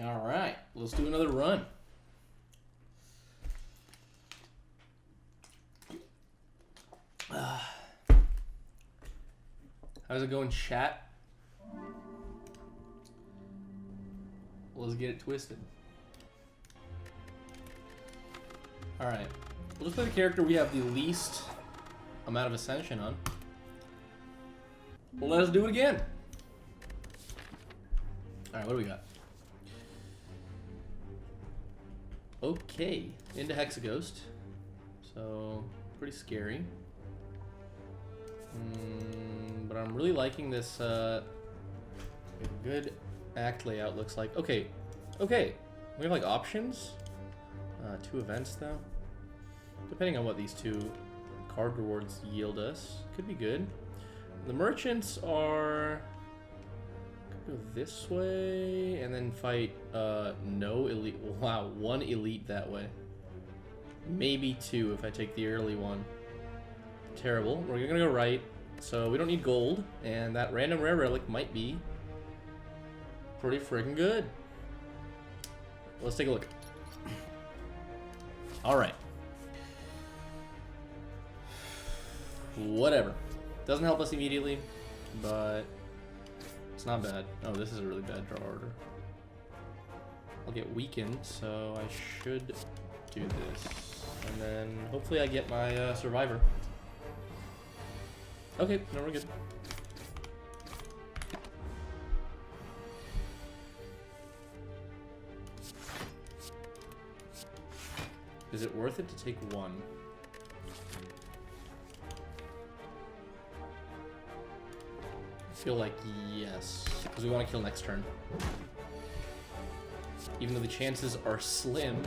All right, let's do another run. How's it going, chat? Let's get it twisted. All right, we'll just play the character we have the least amount of ascension on. Let's do it again. All right, what do we got? Okay, into Hexaghost. So, pretty scary. But I'm really liking this, a good act layout looks like. Okay, we have like options. 2 events though. Depending on what these 2 card rewards yield us. Could be good. The merchants are... Go this way and then fight no elite. Wow, 1 elite that way. Maybe 2 if I take the early one. Terrible. We're gonna go right, so we don't need gold, and that random rare relic might be pretty freaking good. Let's take a look. All right. Whatever. Doesn't help us immediately, but it's not bad. Oh, this is a really bad draw order. I'll get weakened, so I should do this. And then hopefully I get my survivor. Okay, no, we're good. Is it worth it to take 1? I feel like yes, because we want to kill next turn. Even though the chances are slim.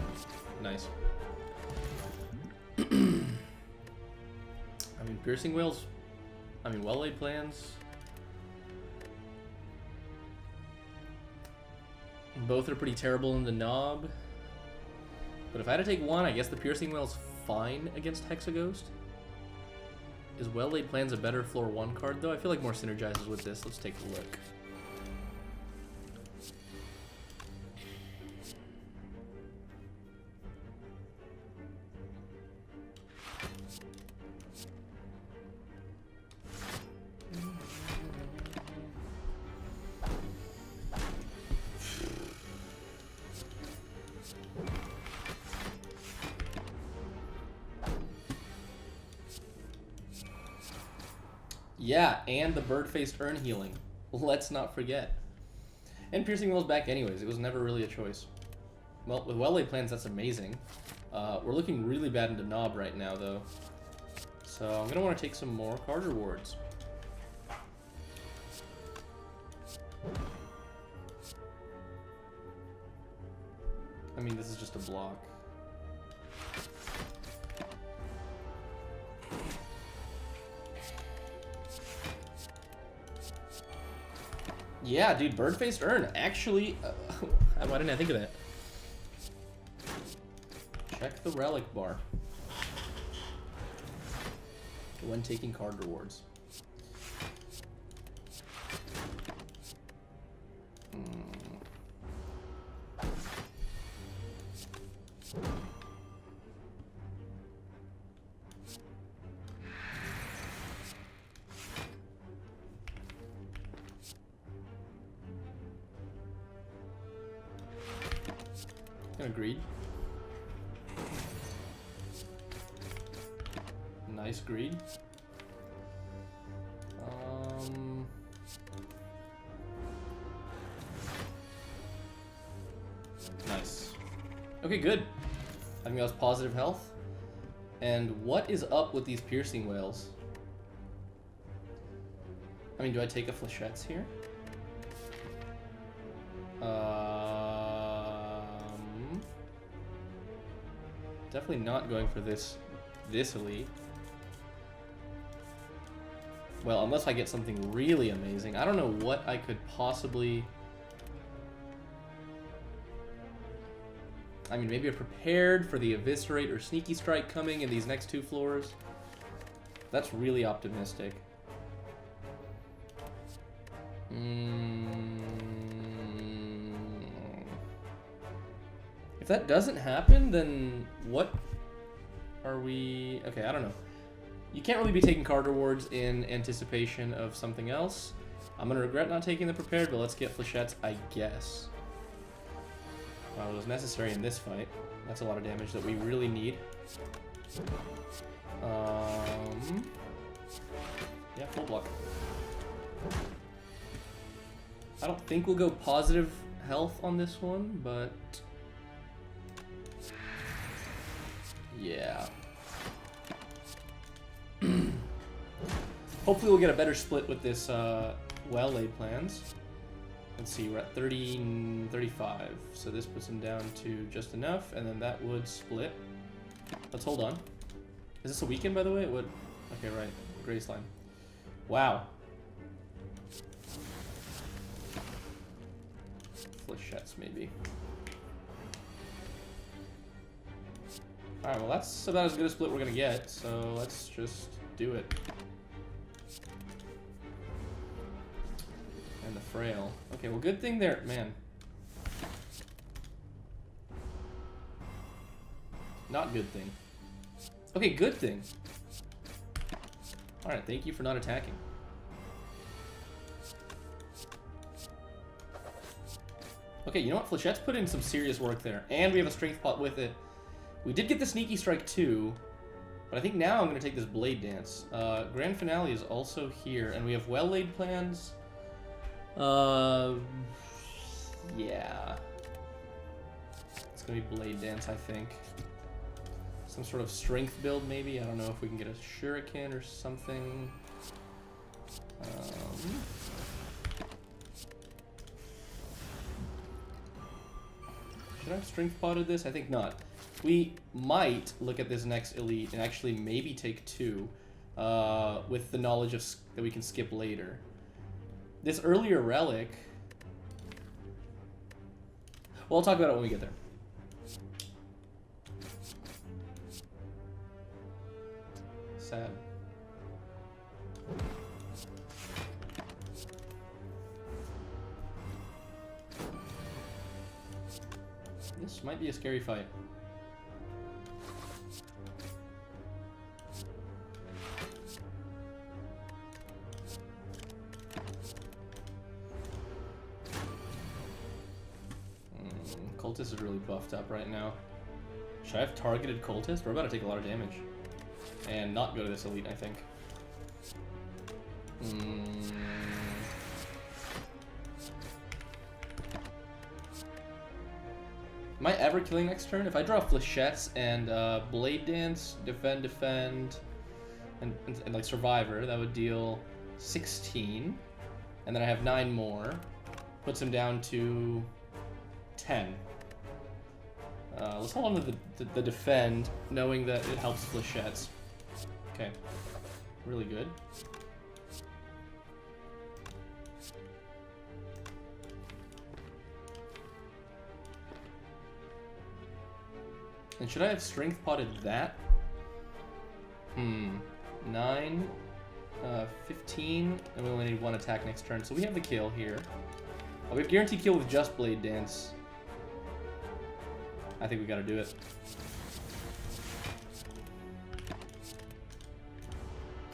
Nice. I mean, piercing whales. I mean, well-laid plans. Both are pretty terrible in the knob. But if I had to take 1, I guess the piercing whale's fine against Hexaghost. Is well-laid plans a better floor 1 card though? I feel like more synergizes with this. Let's take a look. Yeah, and the bird-faced urn healing. Let's not forget. And piercing well's back anyways. It was never really a choice. Well, with well-laid plans, that's amazing. We're looking really bad into knob right now, though. So I'm going to want to take some more card rewards. I mean, this is just a block. Yeah, dude, bird-faced urn. Actually, why didn't I think of that? Check the relic bar when taking card rewards. Agreed. Nice greed. Nice. Okay, good. I think that was positive health. And what is up with these piercing whales? I mean, do I take a flechettes here? Definitely not going for this elite. Well, unless I get something really amazing. I don't know what I could possibly... I mean, maybe I'm prepared for the Eviscerate or Sneaky Strike coming in these next 2 floors. That's really optimistic. that doesn't happen, then what are we... Okay, I don't know. You can't really be taking card rewards in anticipation of something else. I'm going to regret not taking the prepared, but let's get flechettes, I guess. Well, it was necessary in this fight. That's a lot of damage that we really need. Yeah, full block. I don't think we'll go positive health on this one, but... yeah. Hopefully we'll get a better split with this well-laid plans. Let's see, we're at 30 and 35, so this puts him down to just enough, and then that would split. Let's hold on. Is this a weekend, by the way? It would. Okay, right. Grace line. Wow. Flechettes, maybe. Alright, well that's about as good a split we're gonna get, so let's just do it. And the frail. Okay, well good thing there, man. Not good thing. Okay, good thing. Alright, thank you for not attacking. Okay, you know what? Flechette's put in some serious work there. And we have a strength pot with it. We did get the sneaky strike too. But I think now I'm going to take this blade dance. Grand finale is also here. And we have well-laid plans. Yeah. It's going to be blade dance, I think. Some sort of strength build, maybe. I don't know if we can get a shuriken or something. Should I have strength potted this? I think not. We might look at this next elite and actually maybe take two with the knowledge of that we can skip later. This earlier relic... well, I'll talk about it when we get there. Sad. This might be a scary fight. Cultist is really buffed up right now. Should I have targeted Cultist? We're about to take a lot of damage. And not go to this elite, I think. Am I ever killing next turn? If I draw flechettes and blade dance, defend, and like survivor, that would deal 16. And then I have 9 more. Puts him down to 10. Let's hold on to the defend, knowing that it helps flechettes. Okay, really good. And should I have strength potted that? 9, 15, and we only need 1 attack next turn, so we have the kill here. We have guaranteed kill with just blade dance. I think we gotta do it.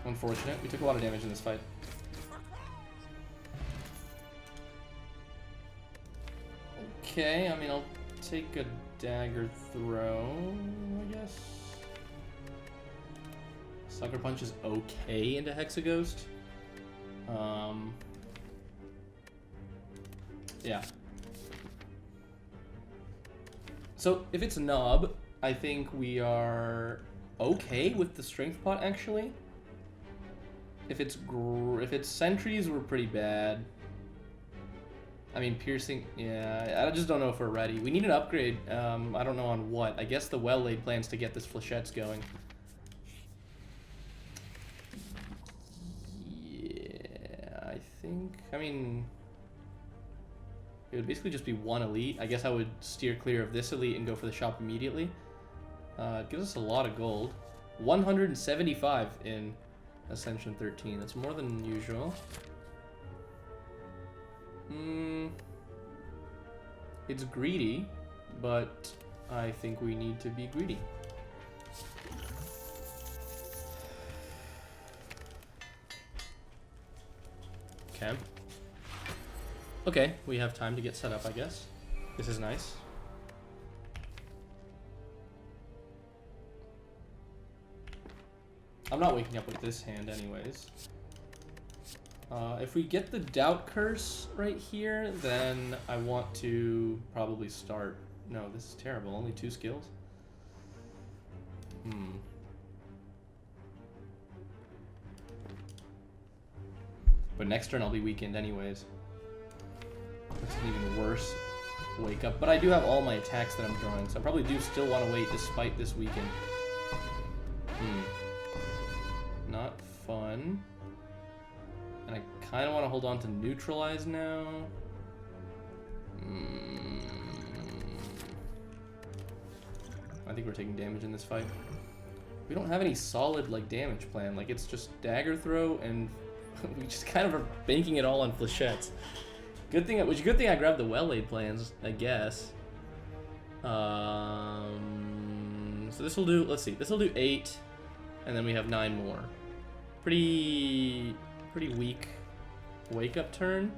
Unfortunate. We took a lot of damage in this fight. Okay, I mean, I'll take a dagger throw, I guess. Sucker Punch is okay into Hexaghost. Yeah. So, if it's Knob, I think we are okay with the Strength Pot, actually. If it's Sentries, we're pretty bad. I mean, Piercing, yeah, I just don't know if we're ready. We need an upgrade, I don't know on what. I guess the well-laid plans to get this Flechettes going. Yeah, I think, I mean... it would basically just be 1 elite. I guess I would steer clear of this elite and go for the shop immediately. It gives us a lot of gold. 175 in Ascension 13. That's more than usual. It's greedy, but I think we need to be greedy. Okay. Okay, we have time to get set up, I guess. This is nice. I'm not waking up with this hand anyways. If we get the Doubt Curse right here, then I want to probably start... No, this is terrible. Only 2 skills? But next turn I'll be weakened anyways. That's an even worse wake up. But I do have all my attacks that I'm drawing, so I probably do still want to wait despite this weaken. Not fun. And I kind of want to hold on to neutralize now. I think we're taking damage in this fight. We don't have any solid like damage plan. Like it's just dagger throw, and we just kind of are banking it all on flechettes. Good thing I grabbed the well-laid plans, I guess. So this will do. Let's see. This will do 8, and then we have 9 more. Pretty weak wake up turn.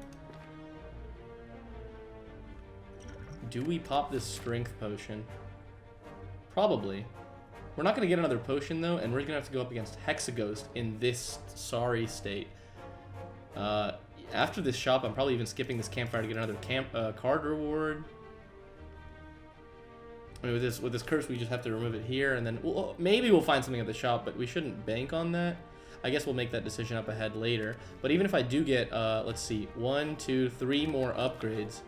Do we pop this strength potion? Probably. We're not gonna get another potion though, and we're gonna have to go up against Hexaghost in this sorry state. After this shop, I'm probably even skipping this campfire to get another card reward. I mean, with this curse, we just have to remove it here, and then maybe we'll find something at the shop, but we shouldn't bank on that. I guess we'll make that decision up ahead later. But even if I do get, let's see, 1, 2, 3 more upgrades,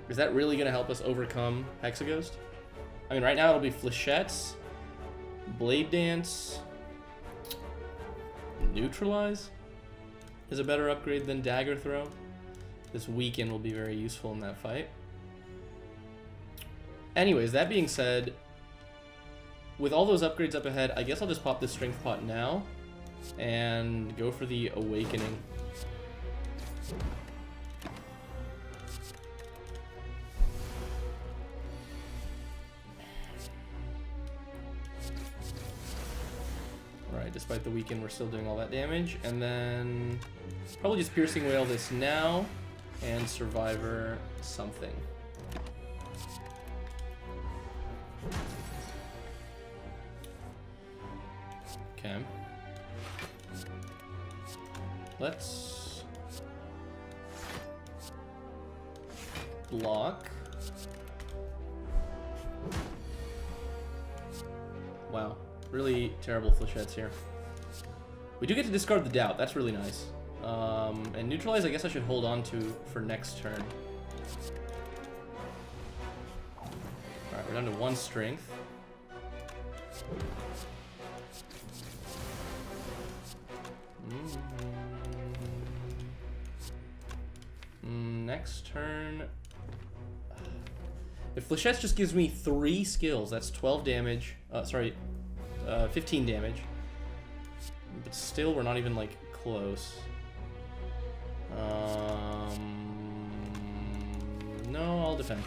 is that really gonna help us overcome Hexaghost? I mean, right now it'll be Flechettes, Blade Dance, Neutralize is a better upgrade than Dagger Throw. This weaken will be very useful in that fight. Anyways, that being said, with all those upgrades up ahead, I guess I'll just pop this Strength Pot now and go for the Awakening. Alright, despite the weaken, we're still doing all that damage. And then probably just Piercing Wail this now and Survivor something. Okay. Let's block. Wow. Really terrible flechettes here. We do get to discard the Doubt. That's really nice. And Neutralize, I guess I should hold on to for next turn. Alright, we're down to 1 strength. Next turn... If Flechettes just gives me 3 skills, that's 12 damage. 15 damage. But still, we're not even, like, close. No, I'll defend.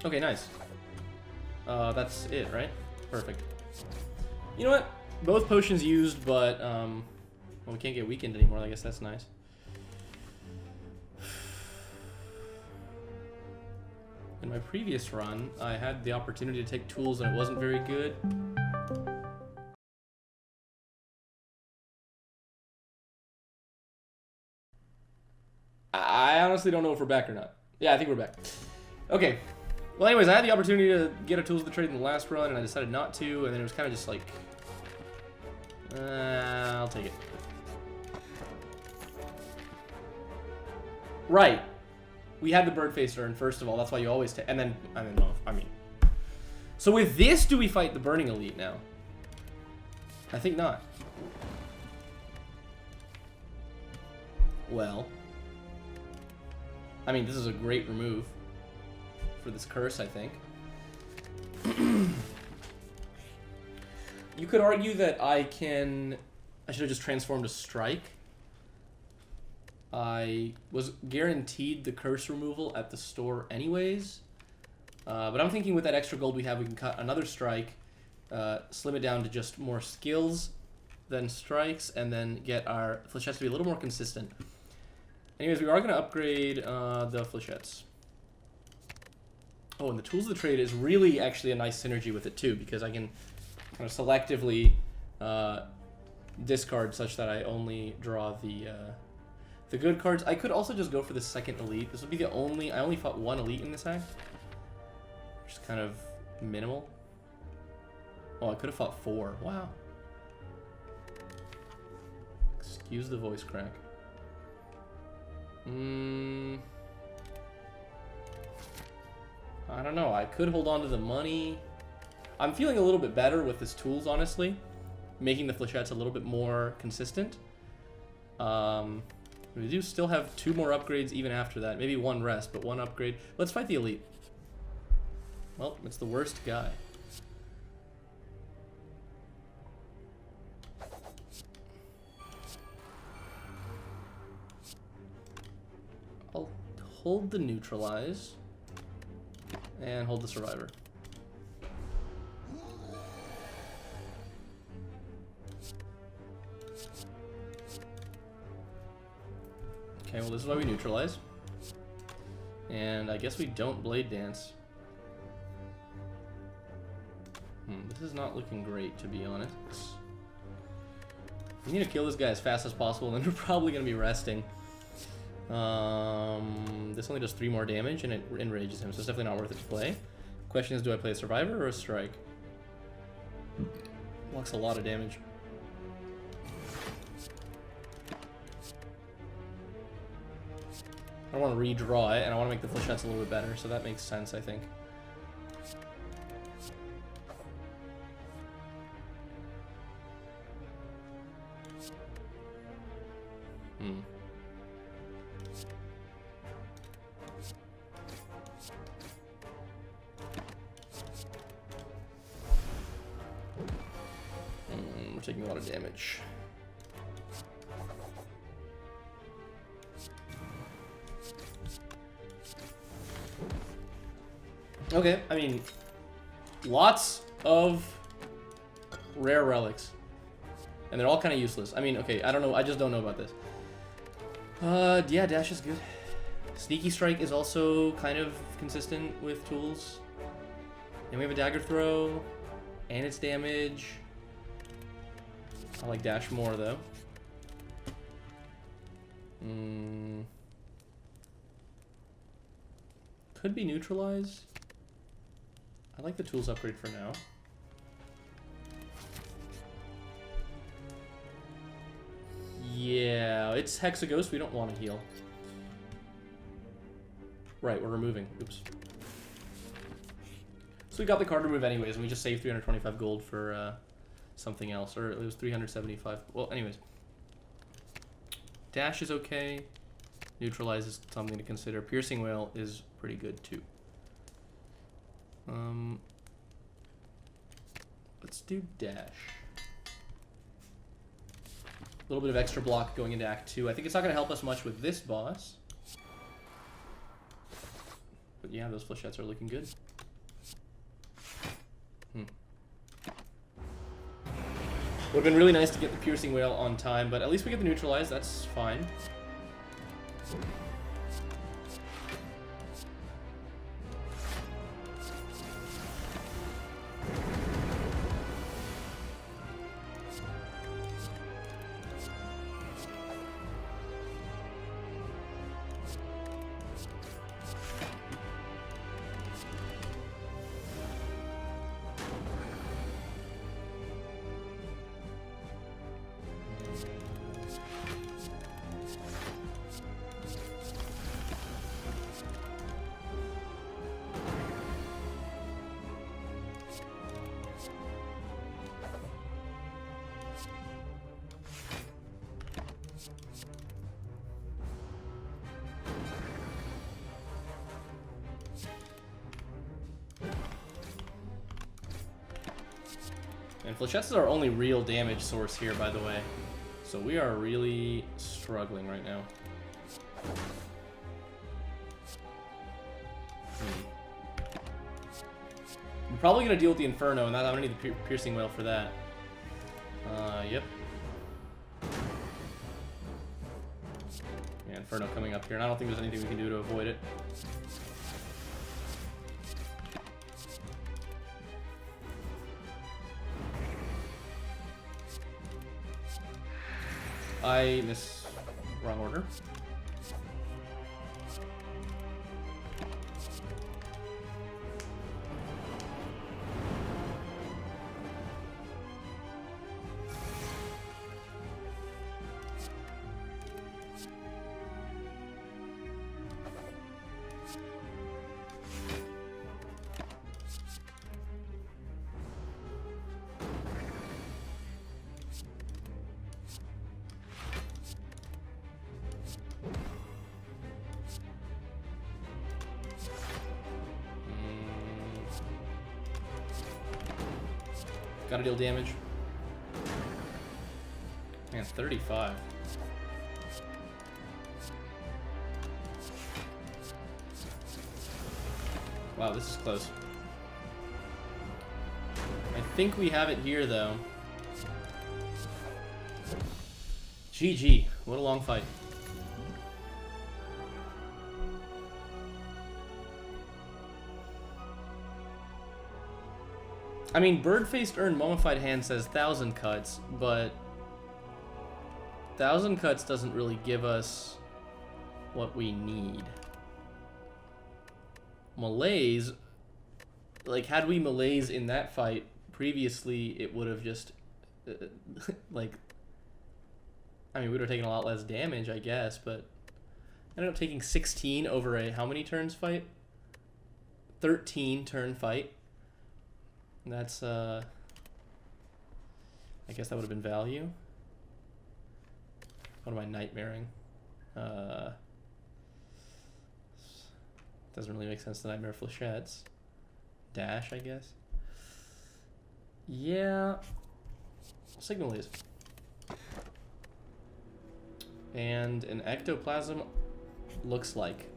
Okay, nice. That's it, right? Perfect. You know what? Both potions used, but, well, we can't get weakened anymore. I guess that's nice. In my previous run, I had the opportunity to take tools and it wasn't very good. I honestly don't know if we're back or not. Yeah, I think we're back. Okay. Well, anyways, I had the opportunity to get a tools of the trade in the last run, and I decided not to, and then it was kind of just like... I'll take it. Right. We had the bird face urn, first of all. That's why you always take... And then... I mean... So with this, do we fight the Burning Elite now? I think not. Well... I mean, this is a great remove for this curse, I think. You could argue that I should have just transformed to Strike. I was guaranteed the curse removal at the store anyways. But I'm thinking with that extra gold we have, we can cut another strike, slim it down to just more skills than strikes, and then get our flechettes to be a little more consistent. Anyways, we are going to upgrade the flechettes. Oh, and the tools of the trade is really actually a nice synergy with it too, because I can kind of selectively discard such that I only draw the good cards. I could also just go for the second elite. This would be the only... I only fought one elite in this act, which is kind of minimal. Oh, I could have fought 4. Wow. Excuse the voice crack. I don't know. I could hold on to the money. I'm feeling a little bit better with this tools, honestly. Making the flechettes a little bit more consistent. We do still have 2 more upgrades even after that. Maybe 1 rest, but 1 upgrade. Let's fight the elite. Well, it's the worst guy. I'll hold the neutralize and hold the survivor. Okay, well this is why we neutralize. And I guess we don't blade dance. This is not looking great, to be honest. We need to kill this guy as fast as possible, and then we're probably going to be resting. This only does 3 more damage, and it enrages him, so it's definitely not worth it to play. Question is, do I play a survivor or a strike? Blocks a lot of damage. I want to redraw it, and I want to make the flechettes a little bit better, so that makes sense, I think. We're taking a lot of damage. Okay, I mean, lots of rare relics. And they're all kind of useless. I mean, okay, I don't know, I just don't know about this. Yeah, dash is good. Sneaky strike is also kind of consistent with tools. And we have a dagger throw, and its damage. I like dash more, though. Could be neutralize. I like the tools upgrade for now. Yeah, it's Hexaghost. We don't want to heal. Right, we're removing. Oops. So we got the card remove anyways, and we just saved 325 gold for something else. Or it was 375. Well, anyways. Dash is okay. Neutralize is something to consider. Piercing Wail is pretty good too. Let's do dash. A little bit of extra block going into Act 2. I think it's not going to help us much with this boss. But yeah, those flechettes are looking good. Would have been really nice to get the Piercing Wail on time, but at least we get the neutralize. That's fine. And flechettes is our only real damage source here, by the way. So we are really struggling right now. I'm probably gonna deal with the Inferno, and I'm gonna need the Piercing Wail for that. Yep. Yeah, Inferno coming up here, and I don't think there's anything we can do to avoid it. I miss... wrong order. Gotta deal damage. Man, 35. Wow, this is close. I think we have it here, though. GG. What a long fight. I mean, Bird-Faced Urn Mummified Hand says 1,000 cuts, but 1,000 cuts doesn't really give us what we need. Malaise, like, had we Malaise in that fight previously, it would have just, like, I mean, we would have taken a lot less damage, I guess, but I ended up taking 16 over a how many turns fight? 13 turn fight. That's, I guess that would have been value. What am I nightmaring? Doesn't really make sense to nightmare flechettes. Dash, I guess. Yeah. Signal is. And an ectoplasm looks like.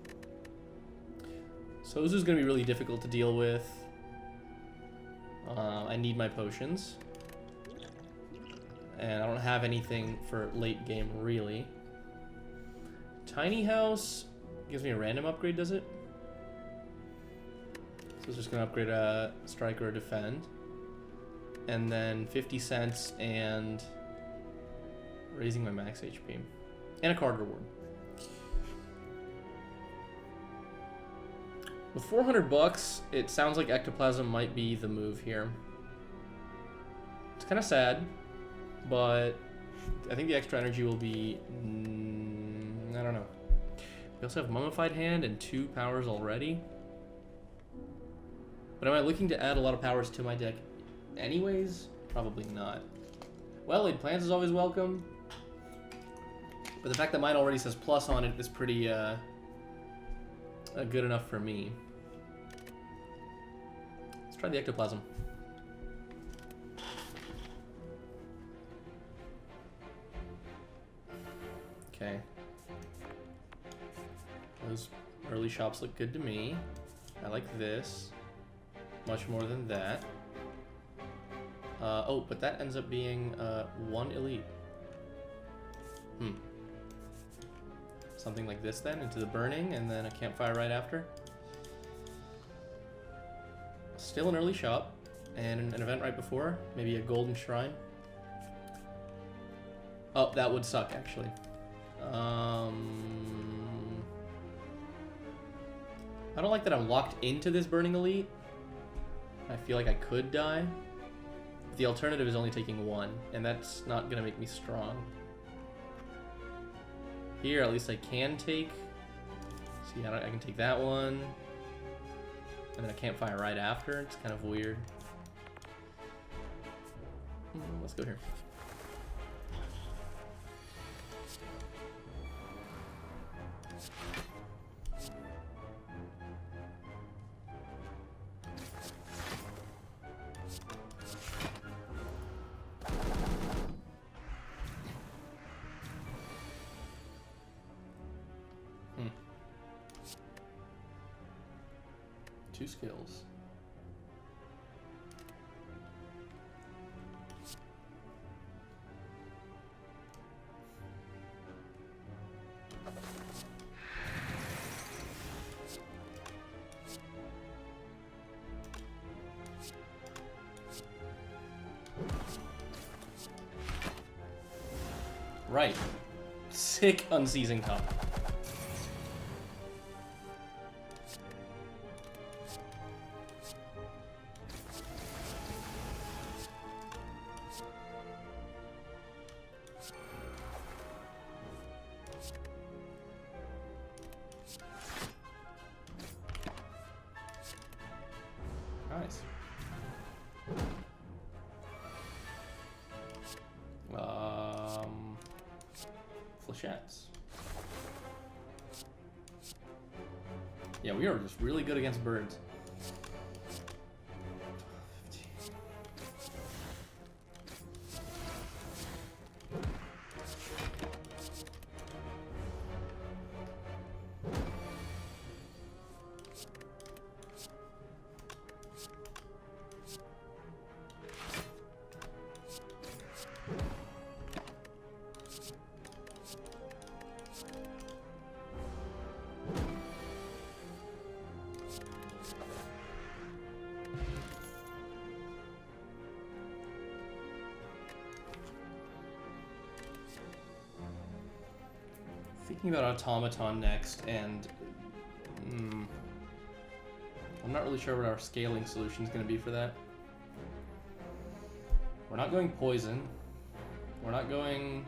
So this is going to be really difficult to deal with. I need my potions. And I don't have anything for late game, really. Tiny House gives me a random upgrade, does it? So it's just going to upgrade a Strike or a Defend. And then 50 cents and raising my max HP. And a card reward. With 400 bucks, it sounds like Ectoplasm might be the move here. It's kind of sad, but I think the extra energy will be... I don't know. We also have Mummified Hand and 2 powers already. But am I looking to add a lot of powers to my deck anyways? Probably not. Well-laid plans is always welcome. But the fact that mine already says plus on it is pretty good enough for me. Let's try the Ectoplasm. Okay. Those early shops look good to me. I like this much more than that. Oh, but that ends up being 1 elite. Something like this then, into the burning, and then a campfire right after. Still an early shop, and an event right before. Maybe a golden shrine. Oh, that would suck, actually. I don't like that I'm locked into this burning elite. I feel like I could die. But the alternative is only taking 1, and that's not gonna make me strong. Here, at least I can take. See, I can take that one. And then a campfire right after. It's kind of weird. Let's go here. Hmm. 2 skills. Right. Sick unseizing top. Nice. Flechettes. Yeah, we are just really good against birds. Thinking about automaton next, and I'm not really sure what our scaling solution is going to be for that. We're not going poison. We're not going...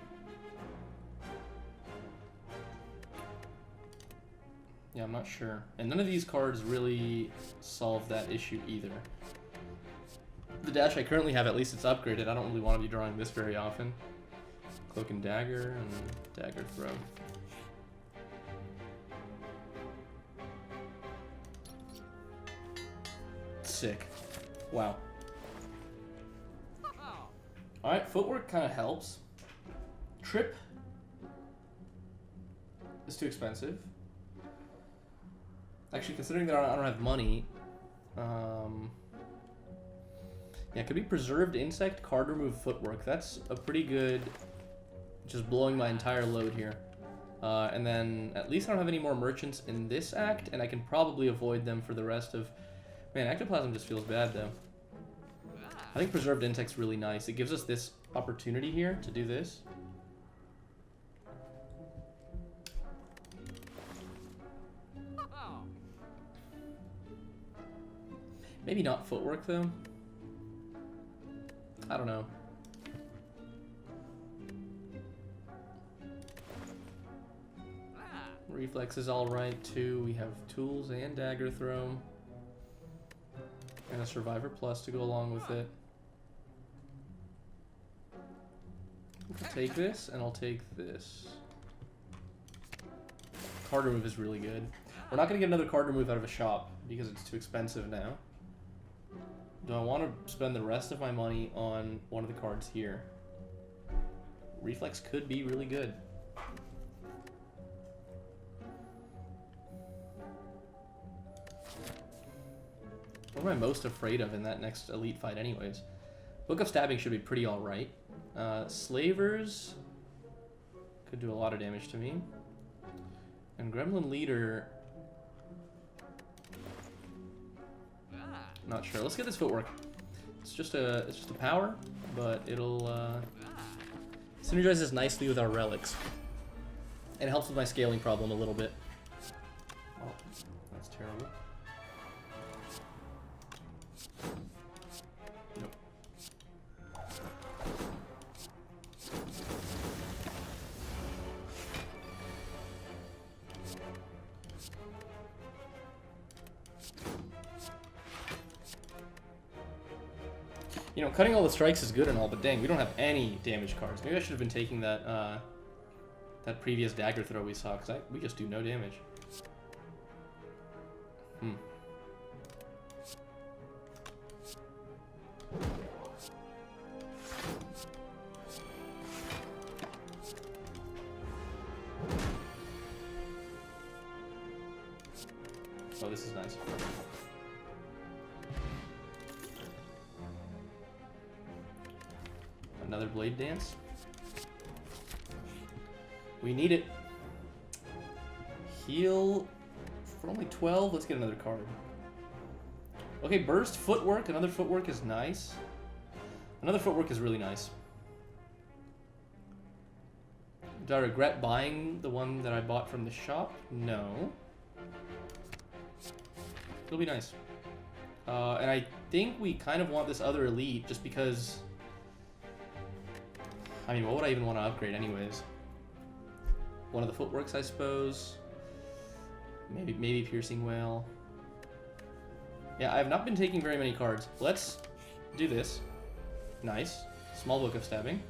Yeah, I'm not sure. And none of these cards really solve that issue either. The dash I currently have, at least it's upgraded. I don't really want to be drawing this very often. Cloak and dagger, and dagger throw. Sick. Wow. Alright, footwork kind of helps. Trip is too expensive. Actually, considering that I don't have money, yeah, it could be preserved insect, card remove, footwork. That's a pretty good, just blowing my entire load here. And then at least I don't have any more merchants in this act, and I can probably avoid them for the rest of... Man, ectoplasm just feels bad though. I think preserved insect's really nice. It gives us this opportunity here to do this. Maybe not footwork though. I don't know. Reflex is alright too. We have tools and dagger throw. And a survivor plus to go along with it. I'll take this, and I'll take this. Card remove is really good. We're not going to get another card remove out of a shop, because it's too expensive now. Do I want to spend the rest of my money on one of the cards here? Reflex could be really good. What am I most afraid of in that next elite fight anyways? Book of Stabbing should be pretty alright. Slavers could do a lot of damage to me. And Gremlin Leader... Not sure. Let's get this footwork. It's just a power, but it'll synergizes nicely with our relics. And it helps with my scaling problem a little bit. Oh, that's terrible. Nope. You know, cutting all the strikes is good and all, but dang, we don't have any damage cards. Maybe I should have been taking that that previous dagger throw we saw, because we just do no damage. Oh, this is nice. Another blade dance. We need it. Heal for only 12. Let's get another card. Okay, burst footwork. Another footwork is nice. Another footwork is really nice. Do I regret buying the one that I bought from the shop? No. It'll be nice. And I think we kind of want this other elite just because... I mean, what would I even want to upgrade anyways? One of the footworks, I suppose. Maybe piercing whale. Yeah, I have not been taking very many cards. Let's do this. Nice. Small book of stabbing.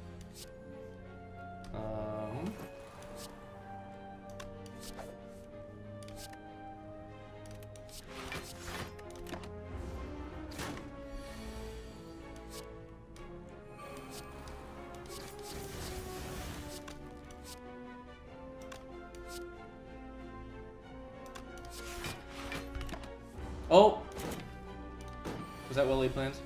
Oh! Was that well laid plans?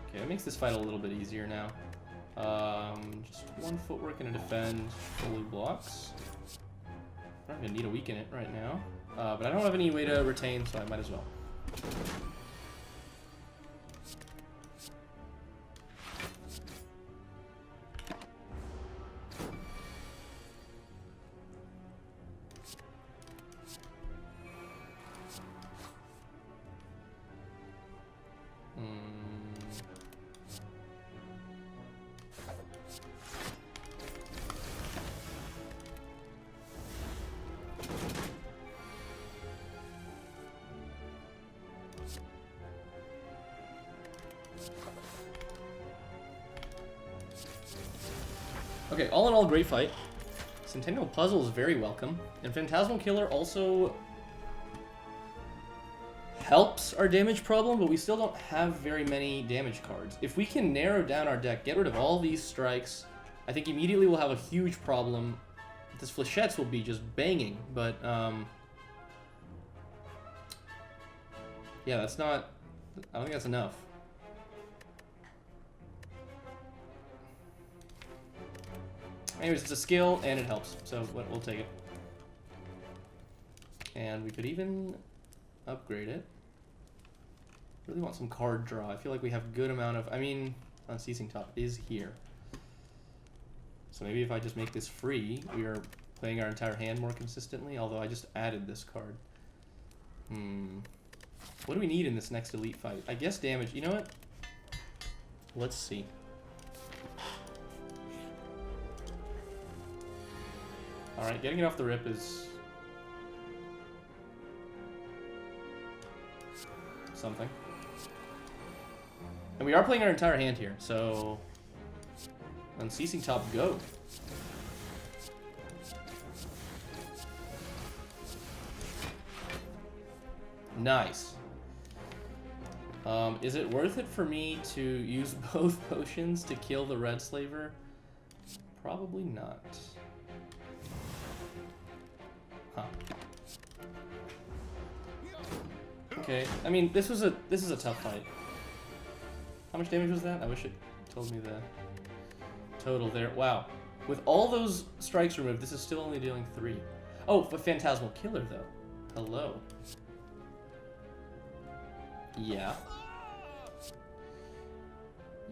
Okay, that makes this fight a little bit easier now. Just one footwork and a defend fully blocks. I'm not gonna need to weaken it right now. But I don't have any way to retain, so I might as well. Okay, all in all, great fight. Centennial Puzzle is very welcome. And Phantasmal Killer also helps our damage problem, but we still don't have very many damage cards. If we can narrow down our deck, get rid of all these strikes, I think immediately we'll have a huge problem. This Flechettes will be just banging, but yeah, that's not... I don't think that's enough. Anyways, it's a skill, and it helps, so we'll take it. And we could even upgrade it. Really want some card draw. I feel like we have good amount of... I mean, Unceasing Top is here. So maybe if I just make this free, we are playing our entire hand more consistently, although I just added this card. What do we need in this next elite fight? I guess damage. You know what? Let's see. Alright, getting it off the rip is... something. And we are playing our entire hand here, so... Unceasing Top, go! Nice. Is it worth it for me to use both potions to kill the red slaver? Probably not. Huh. Okay, I mean, this is a tough fight. How much damage was that? I wish it told me the total there. Wow. With all those strikes removed, this is still only dealing 3. Oh, but Phantasmal Killer, though. Hello. Yeah.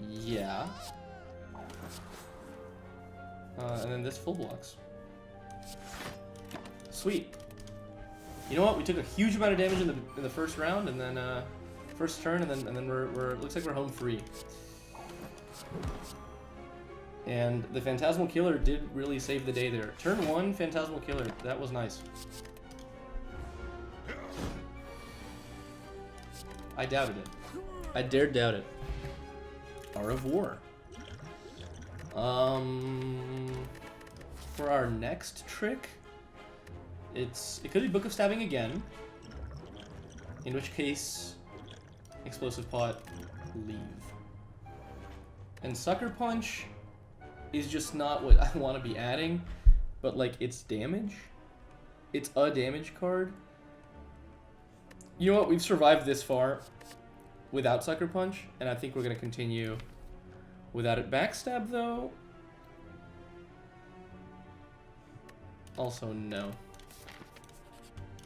Yeah. And then this full blocks. Sweet. You know what? We took a huge amount of damage in the first round, and then first turn, and then we're looks like we're home free. And the Phantasmal Killer did really save the day there. Turn 1, Phantasmal Killer. That was nice. I doubted it. I dared doubt it. Au revoir. For our next trick, it could be Book of Stabbing again. In which case, Explosive Pot, leave. And Sucker Punch is just not what I want to be adding, but like it's damage. It's a damage card. You know what? We've survived this far without Sucker Punch, and I think we're going to continue without it. Backstab, though? Also, no.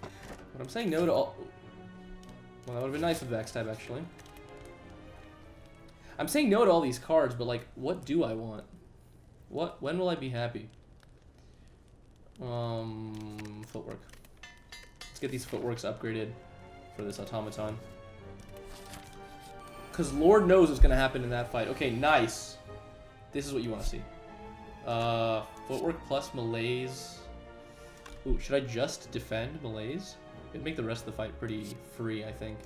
But I'm saying no to all... Well, that would have been nice with Backstab, actually. I'm saying no to all these cards, but, like, what do I want? When will I be happy? Footwork. Let's get these footworks upgraded for this automaton. Because Lord knows what's going to happen in that fight. Okay, nice. This is what you want to see. Footwork plus malaise. Ooh, should I just defend malaise? It'd make the rest of the fight pretty free, I think.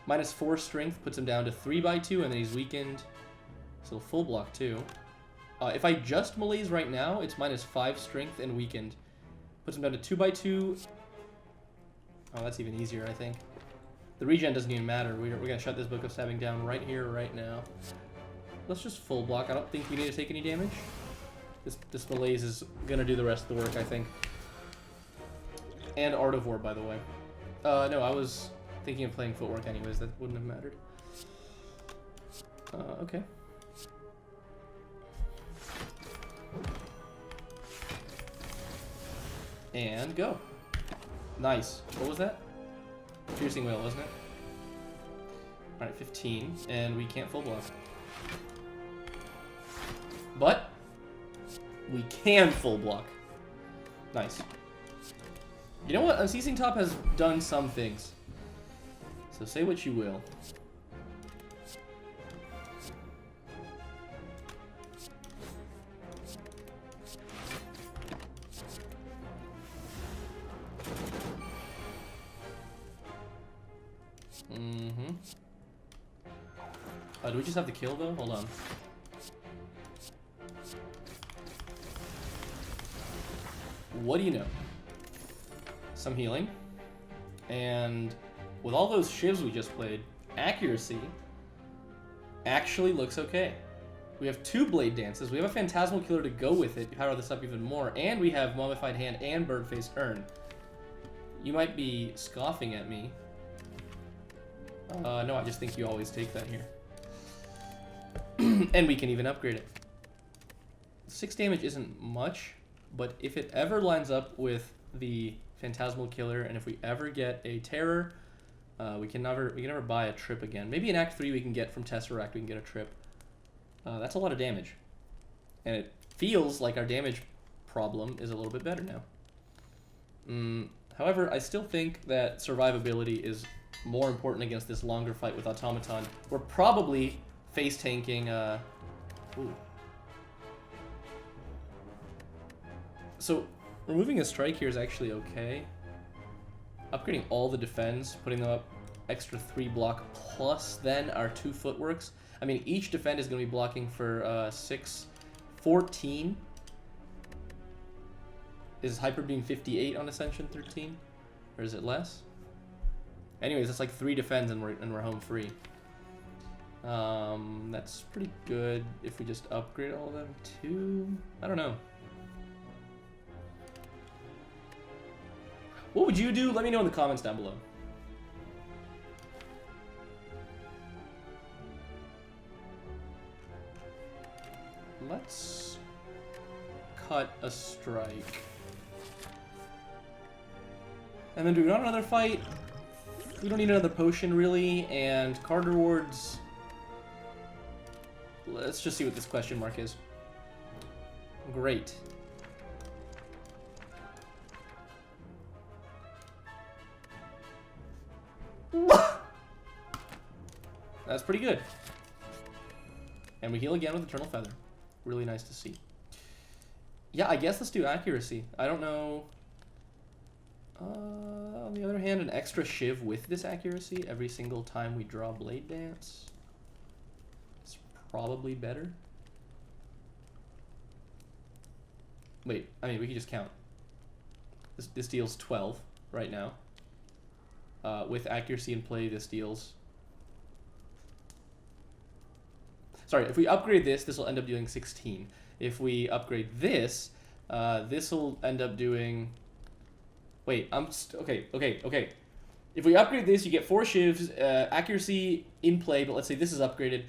-4 strength puts him down to 3/2, and then he's weakened. So full block, too. If I just malaise right now, it's -5 strength and weakened. Puts him down to 2/2. Oh, that's even easier, I think. The regen doesn't even matter. We're going to shut this Book of Stabbing down right here, right now. Let's just full block. I don't think we need to take any damage. This malaise is going to do the rest of the work, I think. And Art of War, by the way. No, I was thinking of playing Footwork anyways. That wouldn't have mattered. Okay. And go. Nice. What was that? Piercing Whale, wasn't it? Alright, 15. And we can't full block. But we can full block. Nice. You know what? Unceasing Top has done some things. So say what you will. Do we just have to kill though? Hold on. What do you know? Some healing. And with all those shivs we just played, accuracy actually looks okay. We have 2 Blade Dances. We have a Phantasmal Killer to go with it to power this up even more. And we have Mummified Hand and Birdface Urn. You might be scoffing at me. No, I just think you always take that here. And we can even upgrade it. 6 damage isn't much, but if it ever lines up with the Phantasmal Killer, and if we ever get a Terror, we can never buy a trip again. Maybe in Act 3 we can get from Tesseract, we can get a trip. That's a lot of damage. And it feels like our damage problem is a little bit better now. However, I still think that survivability is more important against this longer fight with Automaton. We're probably face tanking. So removing a strike here is actually okay. Upgrading all the defends, putting them up extra 3 block plus then our 2 footworks. I mean, each defend is going to be blocking for 6, 14. Is Hyper Beam 58 on Ascension 13? Or is it less? Anyways, that's like 3 defends and we're home free. That's pretty good if we just upgrade all of them too. I don't know. What would you do? Let me know in the comments down below. Let's cut a strike. And then do we want another fight? We don't need another potion really, and card rewards. Let's just see what this question mark is. Great. That's pretty good. And we heal again with Eternal Feather. Really nice to see. Yeah, I guess let's do accuracy. I don't know. On the other hand, an extra shiv with this accuracy every single time we draw Blade Dance is probably better. Wait, I mean, we can just count. This deals 12 right now. With accuracy in play, this deals... Sorry, if we upgrade this, this will end up doing 16. If we upgrade this, this will end up doing... Wait, okay. If we upgrade this, you get 4 shivs, accuracy in play, but let's say this is upgraded.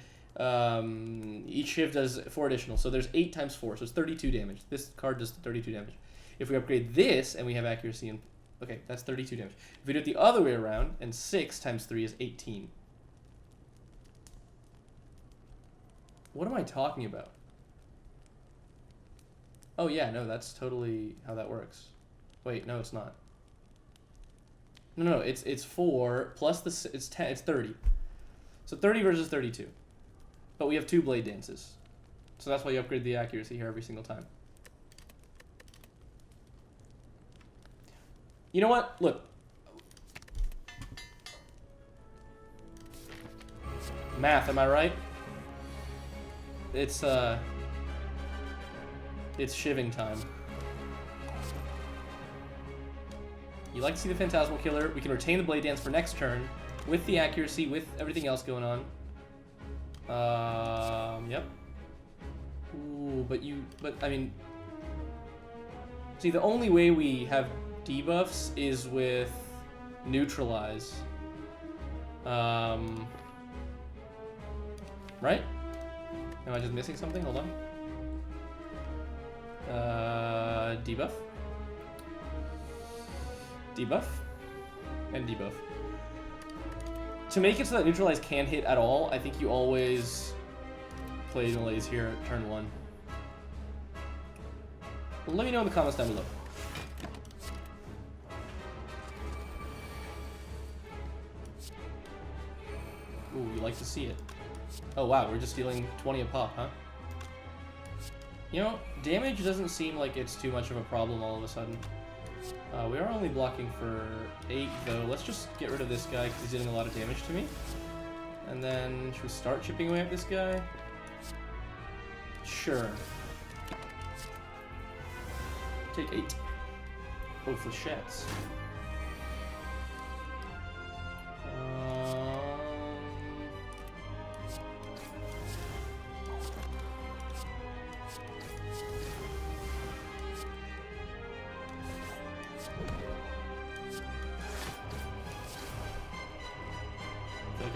Each shiv does 4 additional, so there's 8 times 4, so it's 32 damage. This card does 32 damage. If we upgrade this and we have accuracy in... Okay, that's 32 damage. If we do it the other way around, and 6 times 3 is 18. What am I talking about? Oh yeah, no, that's totally how that works. Wait, no, it's not. No, it's 4 plus the... It's 10, it's 30. So 30 versus 32. But we have 2 blade dances. So that's why you upgrade the accuracy here every single time. You know what? Look. Math, am I right? It's shiving time. You like to see the Phantasmal Killer. We can retain the Blade Dance for next turn with the accuracy, with everything else going on. Yep. Ooh, but I mean, see, the only way we have debuffs is with neutralize. Right? Am I just missing something? Hold on. Debuff. Debuff. And debuff. To make it so that neutralize can hit at all, I think you always play Malaise here at turn 1. Well, let me know in the comments down below. Ooh, you like to see it. Oh wow, we're just dealing 20 a pop, huh? You know, damage doesn't seem like it's too much of a problem all of a sudden. We are only blocking for 8 though. Let's just get rid of this guy because he's dealing a lot of damage to me. And then, should we start chipping away at this guy? Sure. Take 8. Oh, flechettes.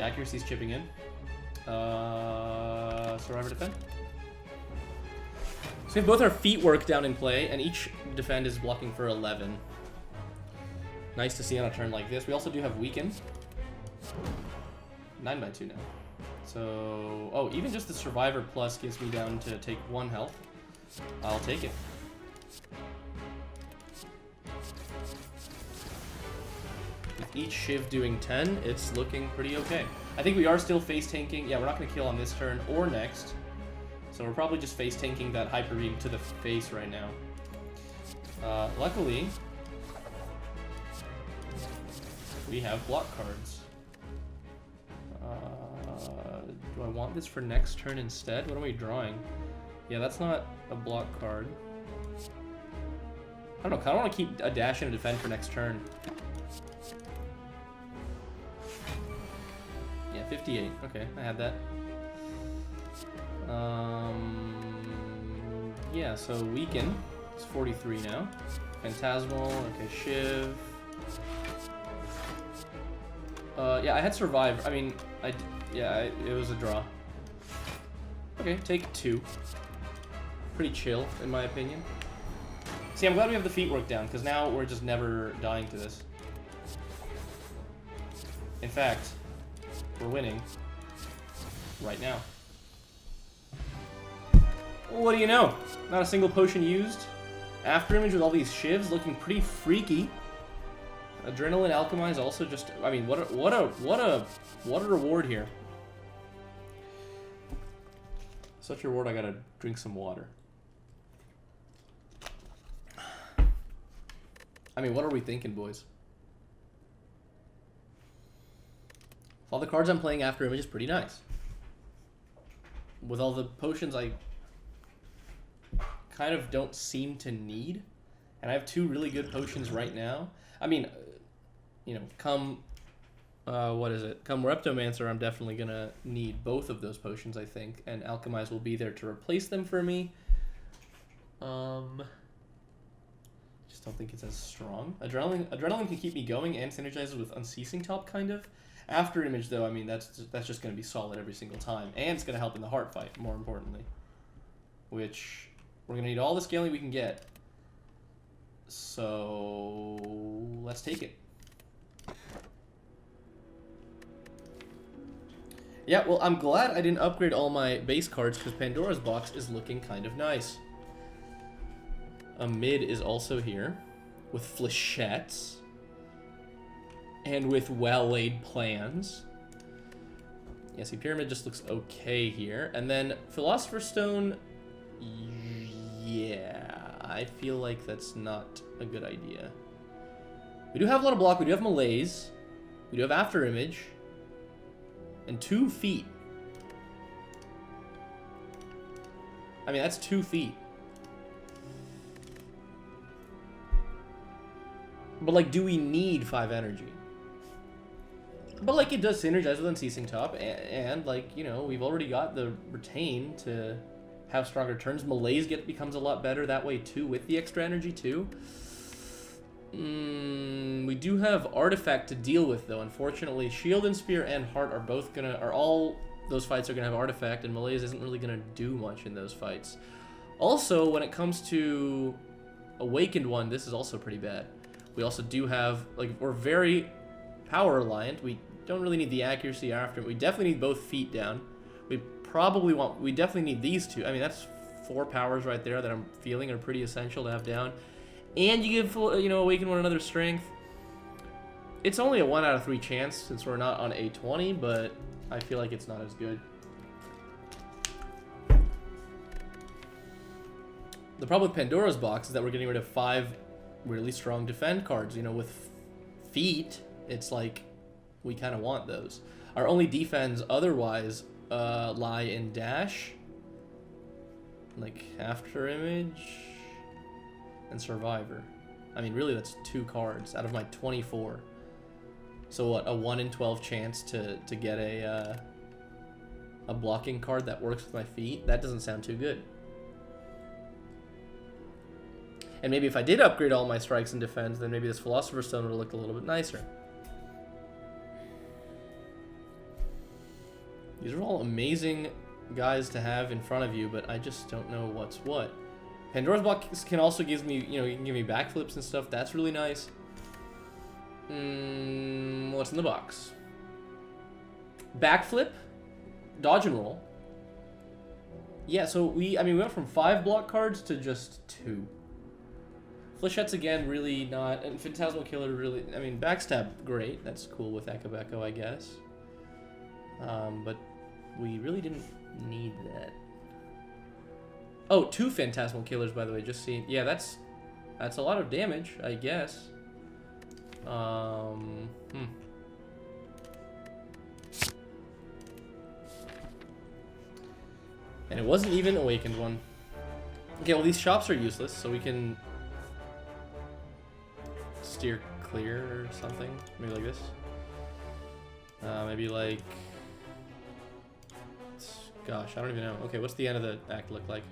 Accuracy's chipping in. Survivor defend. So we have both our feet work down in play, and each defend is blocking for 11. Nice to see on a turn like this. We also do have weaken. 9/2 now. So, oh, even just the survivor plus gives me down to take 1 health. I'll take it. With each shiv doing 10, it's looking pretty okay. I think we are still face tanking. Yeah, we're not going to kill on this turn or next. So we're probably just face tanking that hyper beam to the face right now. Luckily, we have block cards. Do I want this for next turn instead? What are we drawing? Yeah, that's not a block card. I don't know. I don't want to keep a dash and a defend for next turn. Yeah, 58. Okay, I had that. Yeah, so weaken. It's 43 now. Phantasmal. Okay, shiv. Yeah, I had survive. I mean, it was a draw. Okay, take 2. Pretty chill, in my opinion. See, I'm glad we have the feet work down, because now we're just never dying to this. In fact, we're winning right now. What do you know? Not a single potion used. After image with all these shivs looking pretty freaky. Adrenaline alchemize also just, I mean, what a reward here. Such a reward, I gotta drink some water. I mean, what are we thinking, boys? All the cards I'm playing after image is pretty nice. With all the potions I kind of don't seem to need. And I have 2 really good potions right now. I mean, you know, come What is it? Come Reptomancer, I'm definitely gonna need both of those potions, I think, and Alchemize will be there to replace them for me. Just don't think it's as strong. Adrenaline can keep me going and synergizes with Unceasing Top, kind of. After Image, though, I mean, that's just gonna be solid every single time, and it's gonna help in the heart fight, more importantly. Which, we're gonna need all the scaling we can get. So, let's take it. Yeah, well, I'm glad I didn't upgrade all my base cards because Pandora's Box is looking kind of nice. A mid is also here with flechettes and with well-laid plans. Yeah, see, Pyramid just looks okay here. And then Philosopher's Stone, yeah, I feel like that's not a good idea. We do have a lot of block. We do have Malaise. We do have After Image. And 2 feet. I mean, that's 2 feet. But, like, do we need 5 energy? But, like, it does synergize with Unceasing Top. And like, you know, we've already got the Retain to have stronger turns. Malaise becomes a lot better that way, too, with the extra energy, too. We do have Artifact to deal with, though. Unfortunately, Shield and Spear and Heart are both gonna... all those fights are gonna have Artifact, and Malaise isn't really gonna do much in those fights. Also, when it comes to Awakened one, this is also pretty bad. We also do have... like, we're very power reliant. We don't really need the accuracy after. We definitely need both feet down. We definitely need these two. I mean, that's 4 powers right there that I'm feeling are pretty essential to have down. And you give, you know, Awaken one another strength. It's only a 1 out of 3 chance since we're not on A20, but I feel like it's not as good. The problem with Pandora's Box is that we're getting rid of 5 really strong defend cards. You know, with feet, it's like we kind of want those. Our only defense otherwise lie in Dash, like After Image, and Survivor. I mean, really, that's 2 cards out of my 24. So what, a 1 in 12 chance to get a blocking card that works with my feet? That doesn't sound too good. And maybe if I did upgrade all my strikes and defense, then maybe this Philosopher's Stone would have looked a little bit nicer. These are all amazing guys to have in front of you, but I just don't know what's what. Pandora's Box can also give me, you know, you can give me backflips and stuff. That's really nice. What's in the box? Backflip, dodge and roll. Yeah, so we went from 5 block cards to just 2. Flechette's again really not, and Phantasmal Killer really, I mean, backstab, great. That's cool with Echo, I guess. But we really didn't need that. Oh, 2 Phantasmal Killers, by the way, just seeing. Yeah, that's a lot of damage, I guess. And it wasn't even Awakened one. Okay, well, these shops are useless, so we can steer clear or something. Maybe like this. Maybe like... gosh, I don't even know. Okay, what's the end of the act look like?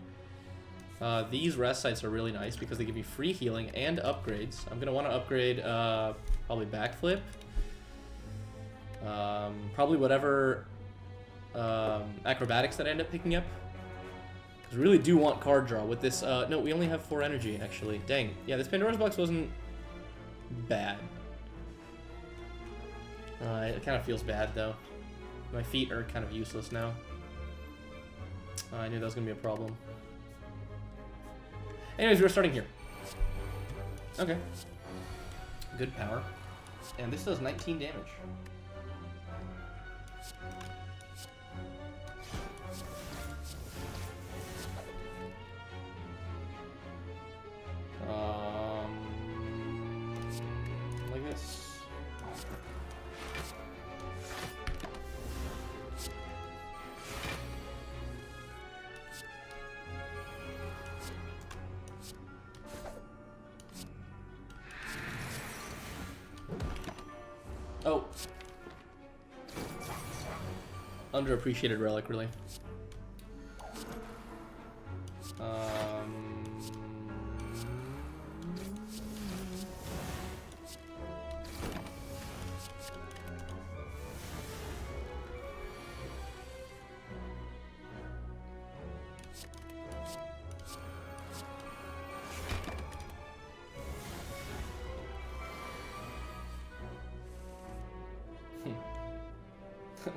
These rest sites are really nice because they give me free healing and upgrades. I'm going to want to upgrade probably Backflip. Probably whatever acrobatics that I end up picking up. Because we really do want card draw with this. No, we only have 4 energy, actually. Dang. Yeah, this Pandora's Box wasn't bad. It kind of feels bad, though. My feet are kind of useless now. I knew that was going to be a problem. Anyways, we're starting here. Okay. Good power. And this does 19 damage. Like this. Oh. underappreciated relic, really.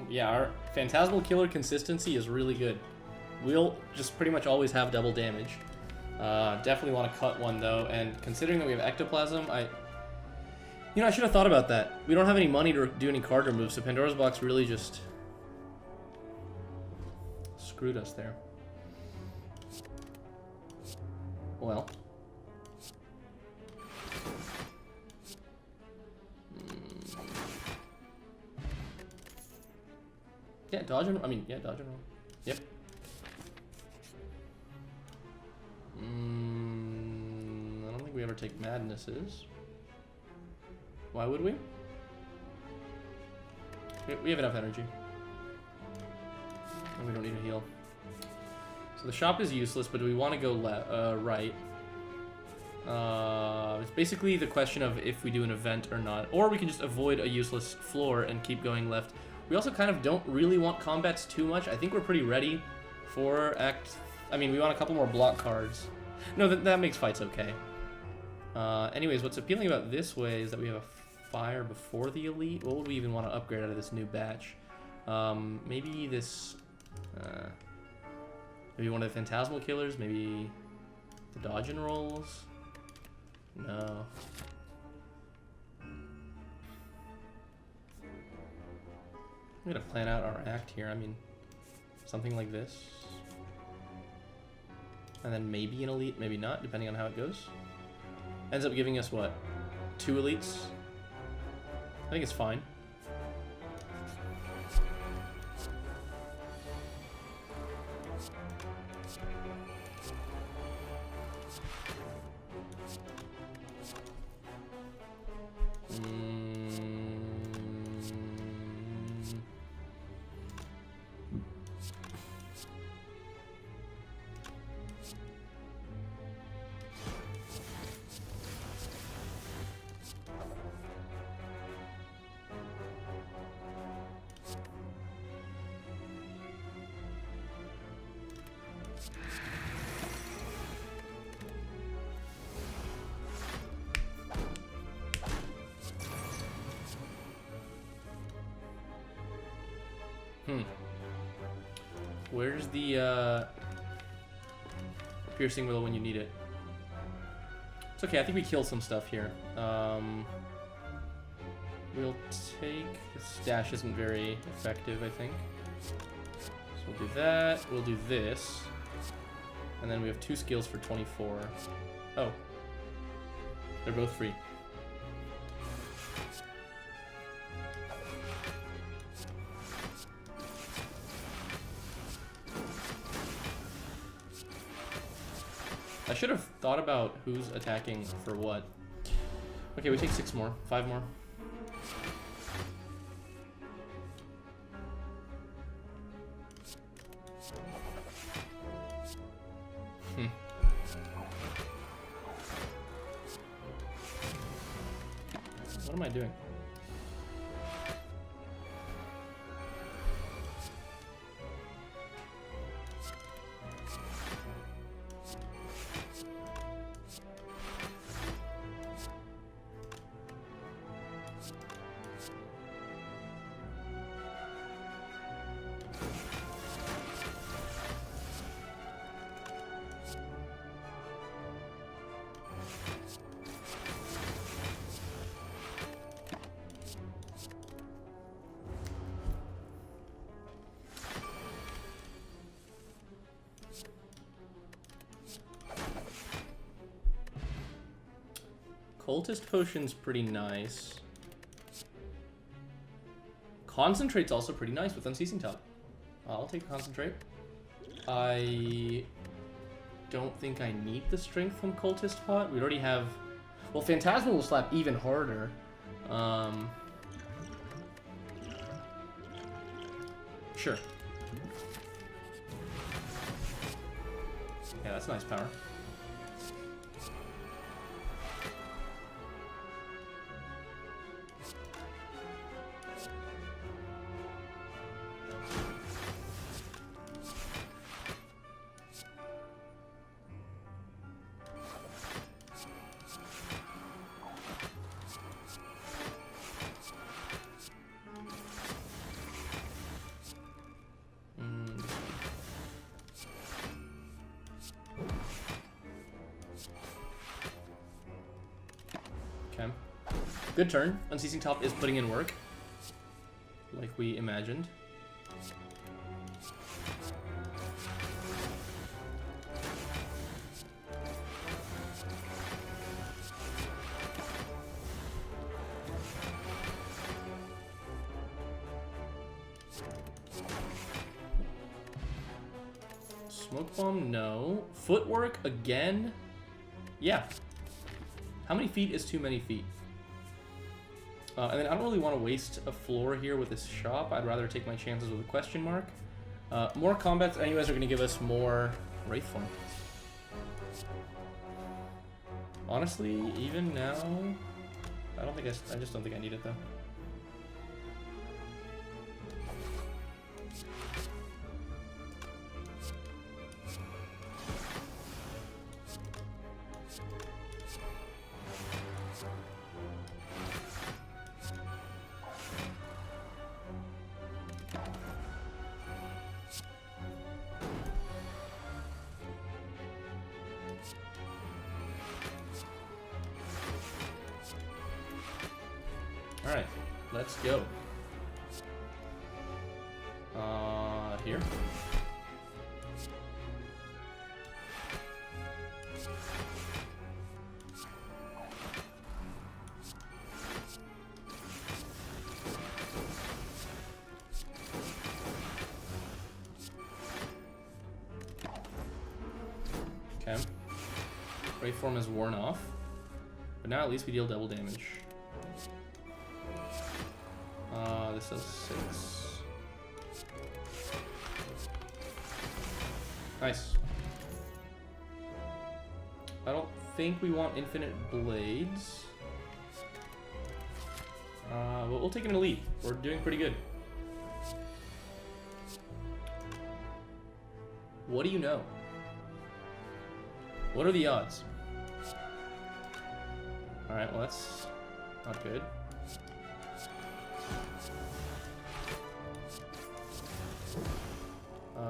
Yeah, our Phantasmal Killer consistency is really good. We'll just pretty much always have double damage. Definitely want to cut one though, and considering that we have Ectoplasm, I should have thought about that. We don't have any money to do any card removes, so Pandora's Box really just screwed us there. Well. Yeah, dodge and yeah, dodge and roll. Yep. I don't think we ever take madnesses. Why would we? We have enough energy. And we don't need a heal. So the shop is useless, but do we want to go right? It's basically the question of if we do an event or not. Or we can just avoid a useless floor and keep going left. We also kind of don't really want combats too much. I think we're pretty ready for we want a couple more block cards. No, that makes fights okay. Anyways, what's appealing about this way is that we have a fire before the elite. What would we even want to upgrade out of this new batch? Maybe this... maybe one of the Phantasmal Killers? Maybe the dodge and rolls? No. I'm gonna plan out our act here. I mean, something like this. And then maybe an elite, maybe not, depending on how it goes. Ends up giving us what? 2 elites? I think it's fine. Where's the piercing will when you need it? It's okay, I think we killed some stuff here. We'll take... This dash isn't very effective, I think. So we'll do that, we'll do this. And then we have 2 skills for 24. Oh. They're both free. I should have thought about who's attacking for what. Okay, we take 6 more. 5 more. What am I doing? Cultist Potion's pretty nice. Concentrate's also pretty nice with Unceasing Top. I'll take Concentrate. I don't think I need the Strength from Cultist Pot. We already have... Well, Phantasmal will slap even harder. Sure. Yeah, that's nice power. Okay. Good turn. Unceasing Top is putting in work. Like we imagined. Smoke Bomb, no. Footwork again? Yeah. How many feet is too many feet? And then I don't really want to waste a floor here with this shop. I'd rather take my chances with a question mark. More combats anyways are going to give us more Wraith Form. Honestly, even now, I just don't think I need it though. Alright, let's go. Here. Okay. Wraith Form is worn off, but now at least we deal double damage. This does 6. Nice. I don't think we want infinite blades. But we'll take an elite. We're doing pretty good. What do you know? What are the odds? Alright, well that's not good.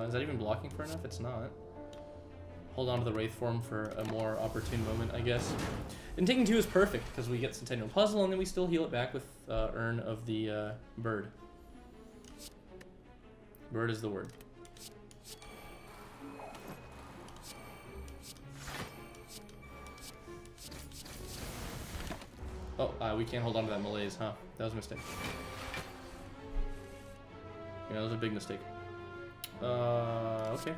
Is that even blocking for enough? It's not. Hold on to the Wraith Form for a more opportune moment, I guess. And taking 2 is perfect, because we get Centennial Puzzle, and then we still heal it back with Urn of the Bird. Bird is the word. Oh, we can't hold on to that malaise, huh? That was a mistake. Yeah, that was a big mistake. Okay.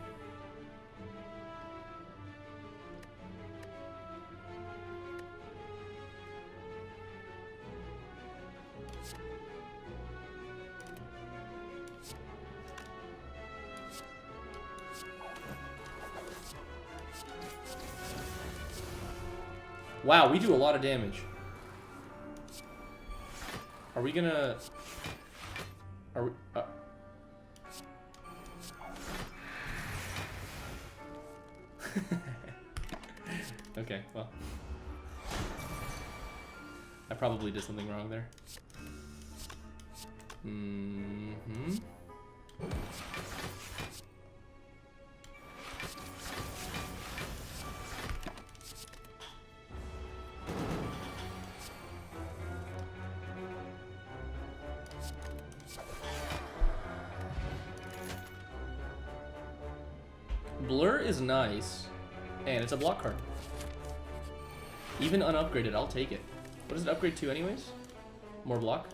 Wow, we do a lot of damage. Are we gonna... Are we... Okay, well. I probably did something wrong there. Mm-hmm. Blur is nice, and it's a block card. Even unupgraded, I'll take it. What does it upgrade to anyways? More block?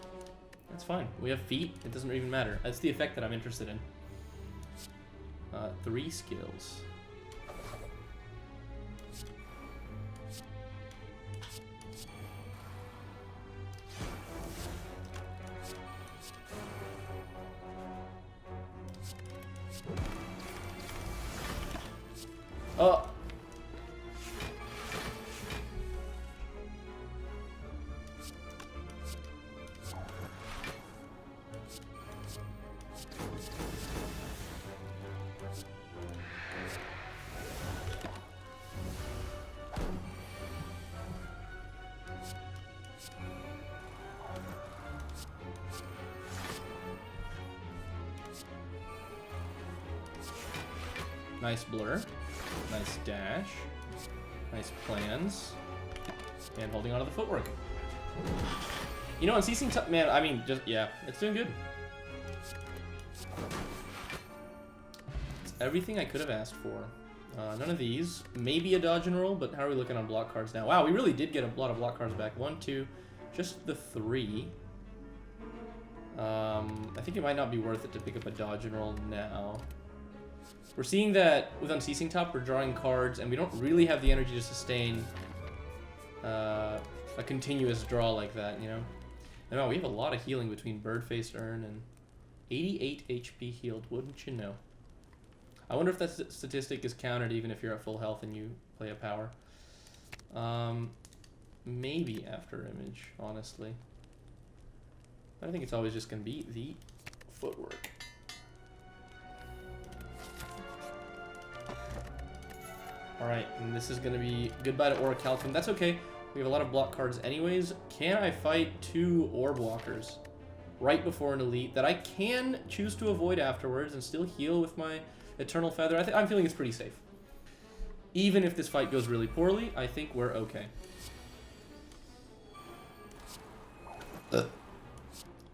That's fine. We have feet, it doesn't even matter. That's the effect that I'm interested in. 3 skills. Oh. Nice blur. Nice dash. Nice plans. And holding on to the footwork. You know, unceasing top, man, I mean, just, yeah, it's doing good. It's everything I could have asked for. None of these. Maybe a dodge and roll, but how are we looking on block cards now? Wow, we really did get a lot of block cards back. 1, 2, just the 3. I think it might not be worth it to pick up a dodge and roll now. We're seeing that with Unceasing Top, we're drawing cards, and we don't really have the energy to sustain a continuous draw like that, you know? And wow, we have a lot of healing between Bird-Faced Urn and 88 HP healed, wouldn't you know? I wonder if that statistic is counted even if you're at full health and you play a power. Maybe After Image, honestly. I think it's always just going to be the footwork. Alright, and this is going to be goodbye to Orichalcum. That's okay. We have a lot of block cards anyways. Can I fight 2 orb walkers right before an elite that I can choose to avoid afterwards and still heal with my Eternal Feather? I'm feeling it's pretty safe. Even if this fight goes really poorly, I think we're okay.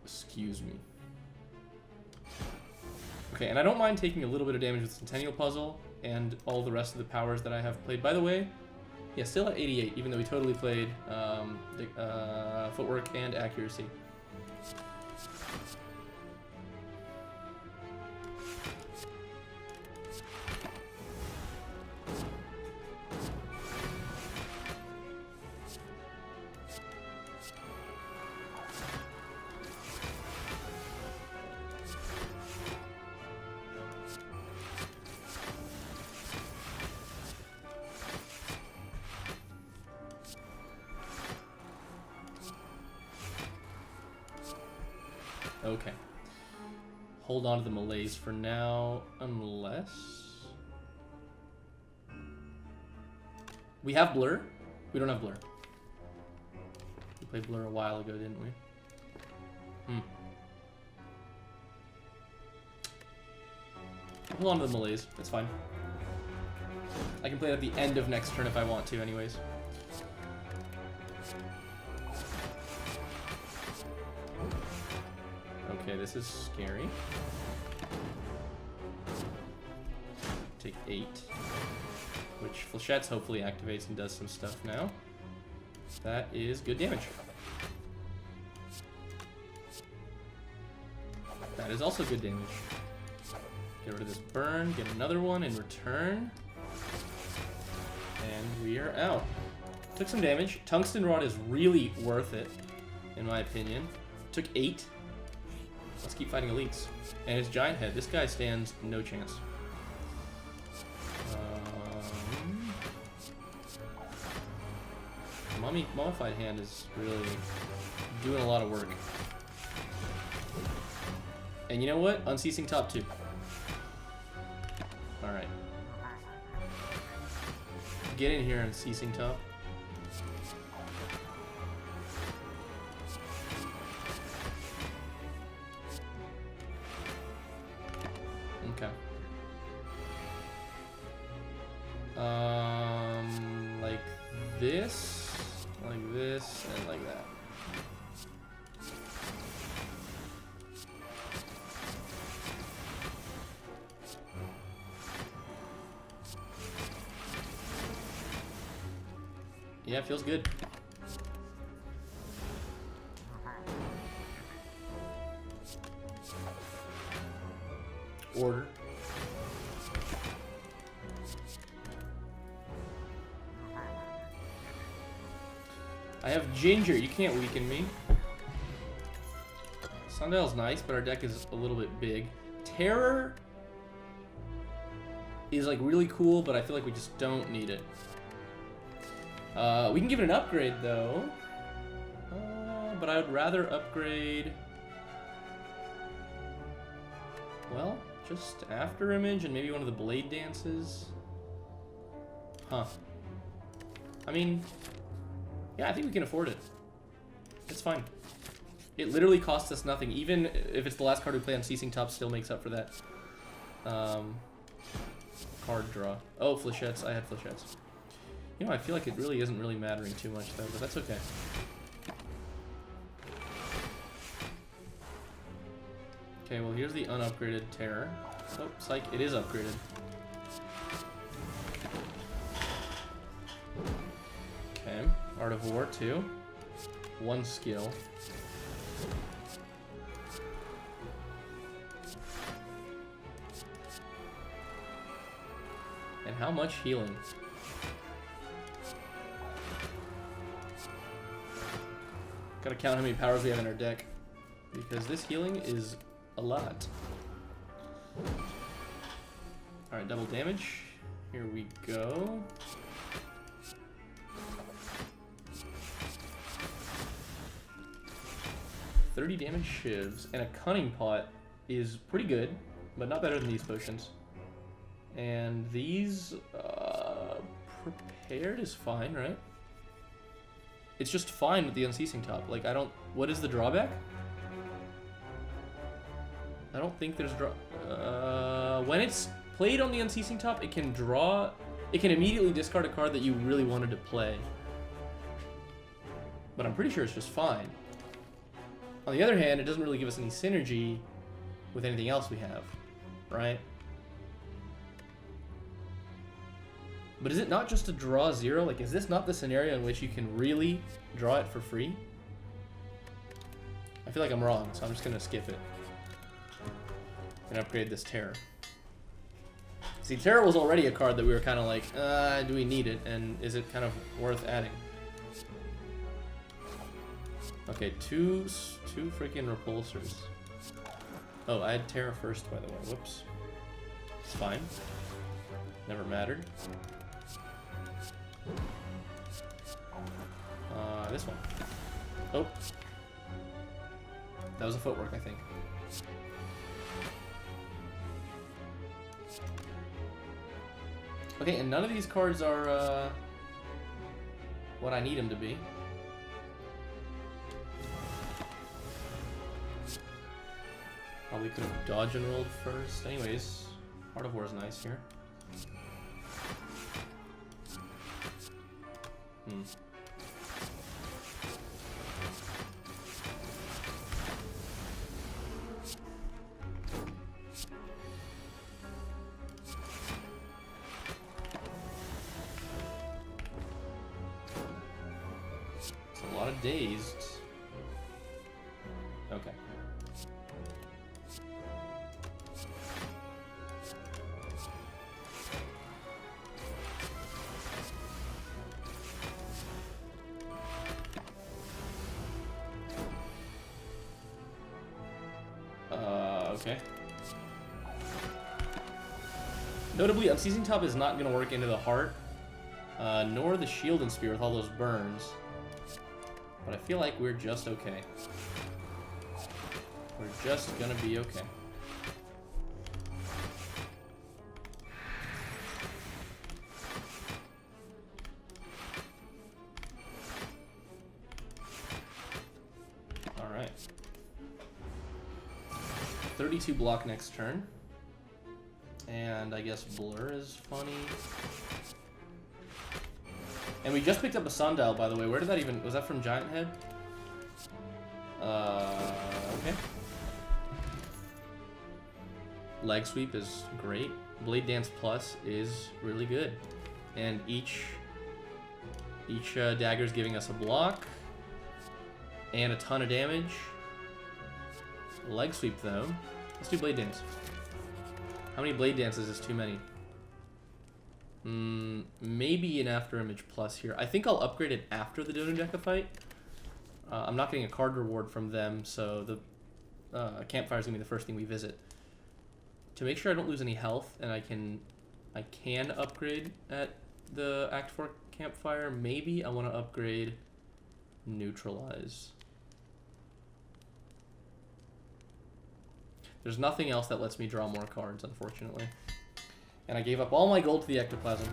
Excuse me. Okay, and I don't mind taking a little bit of damage with Centennial Puzzle and all the rest of the powers that I have played. By the way, yeah, still at 88, even though we totally played footwork and accuracy. Okay. Hold on to the malaise for now, unless... We have Blur? We don't have Blur. We played Blur a while ago, didn't we? Hold on to the malaise, it's fine. I can play it at the end of next turn if I want to anyways. Okay, this is scary. Take 8. Which Flechette's hopefully activates and does some stuff now. That is good damage. That is also good damage. Get rid of this burn, get another one in return. And we are out. Took some damage. Tungsten Rod is really worth it, in my opinion. Took 8. Let's keep fighting elites. And his giant head. This guy stands no chance. Mummified Hand is really doing a lot of work. And you know what? Unceasing Top 2. Alright. Get in here, Unceasing Top. Okay. Like this, and like that. Yeah, feels good. Order. I have Ginger, you can't weaken me. Sundial's nice, but our deck is a little bit big. Terror is like really cool, but I feel like we just don't need it. We can give it an upgrade though, but I would rather upgrade, well, just After Image and maybe one of the Blade Dances. Huh. I mean, yeah, I think we can afford it. It's fine. It literally costs us nothing. Even if it's the last card we play on Ceasing Top, still makes up for that card draw. Oh, flechettes. I had flechettes. You know, I feel like it really isn't really mattering too much, though, but that's okay. Okay, well, here's the unupgraded Terror. Oh, psych, it is upgraded. Okay, Art of War, 2. 1 skill. And how much healing? Gotta count how many powers we have in our deck, because this healing is a lot. Alright, double damage. Here we go. $30 damage shivs, and a Cunning Pot is pretty good, but not better than these potions. And these, Prepared is fine, right? It's just fine with the Unceasing Top. Like, I don't... What is the drawback? I don't think there's when it's played on the Unceasing Top, it can draw... It can immediately discard a card that you really wanted to play. But I'm pretty sure it's just fine. On the other hand, it doesn't really give us any synergy with anything else we have, right? But is it not just a draw 0? Like, is this not the scenario in which you can really draw it for free? I feel like I'm wrong, so I'm just gonna skip it and upgrade this Terror. See, Terror was already a card that we were kind of like, do we need it, and is it kind of worth adding? Okay, two freaking repulsors. Oh, I had Terror first, by the way. Whoops. It's fine. Never mattered. This one. Oh. That was a footwork, I think. Okay, and none of these cards are, what I need them to be. Probably could have dodge and rolled first. Anyways, Art of War is nice here. It's a lot of dazed. Okay. Okay. Notably, Unceasing Top is not going to work into the heart, nor the Shield and Spear with all those burns. But I feel like we're just okay. We're just going to be okay. Alright. 32 block next turn. And I guess Blur is funny. And we just picked up a Sundial, by the way. Where did that even... Was that from Giant Head? Okay. Leg Sweep is great. Blade Dance Plus is really good. And each dagger is giving us a block. And a ton of damage. Leg Sweep, though. Let's do Blade Dance. How many Blade Dances is too many? Maybe an After Image Plus here. I think I'll upgrade it after the Dono Deca fight. I'm not getting a card reward from them, so the Campfire is going to be the first thing we visit. To make sure I don't lose any health, and I can I can upgrade at the Act 4 campfire. Maybe I want to upgrade neutralize. There's nothing else that lets me draw more cards, unfortunately. And I gave up all my gold to the ectoplasm.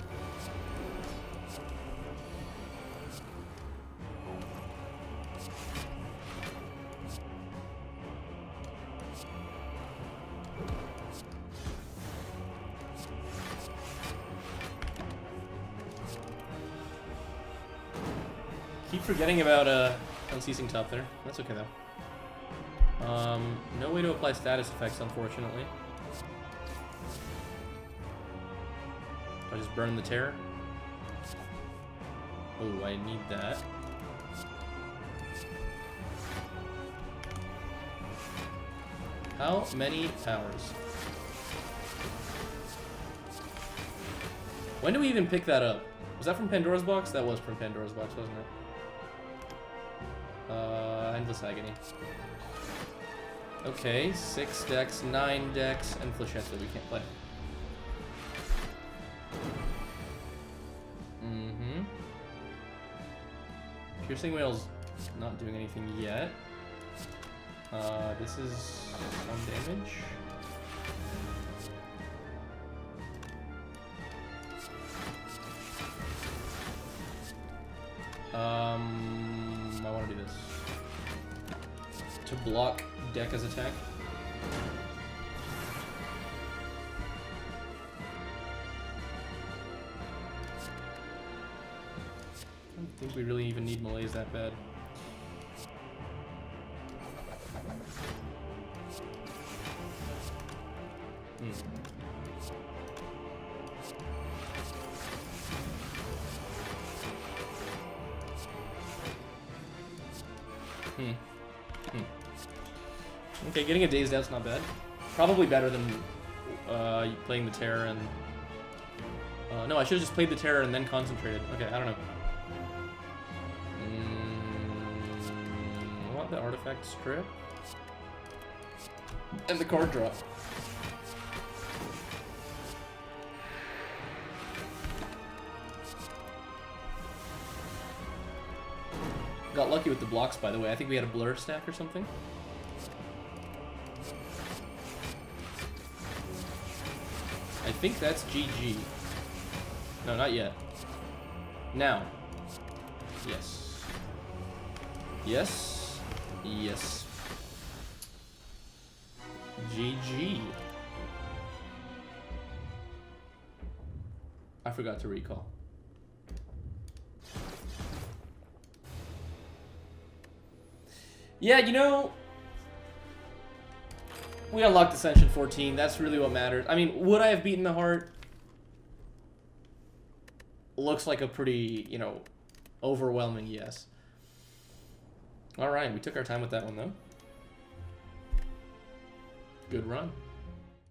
Keep forgetting about Unceasing Top there. That's okay though. No way to apply status effects, unfortunately. I just burn the terror. Oh, I need that. How many powers? When do we even pick that up? Was that from Pandora's Box? That was from Pandora's Box, wasn't it? Endless Agony. Okay, 6 decks, 9 decks, and Flechette that we can't play. Piercing Whale's not doing anything yet. This is 1 damage. I want to do this. To block Dekka's attack. I don't think we really even need melees that bad. Okay, getting a Dazed Out's not bad. Probably better than playing the Terror and... no, I should have just played the Terror and then concentrated. Okay, I don't know. I want the Artifact Strip. And the card drop. Got lucky with the blocks, by the way. I think we had a blur stack or something. I think that's GG. No, not yet. Now. Yes. Yes. Yes. GG. I forgot to recall. Yeah, you know, we unlocked Ascension 14. That's really what matters. I mean, would I have beaten the heart? Looks like a pretty, you know, overwhelming yes. All right, we took our time with that one, though. Good run.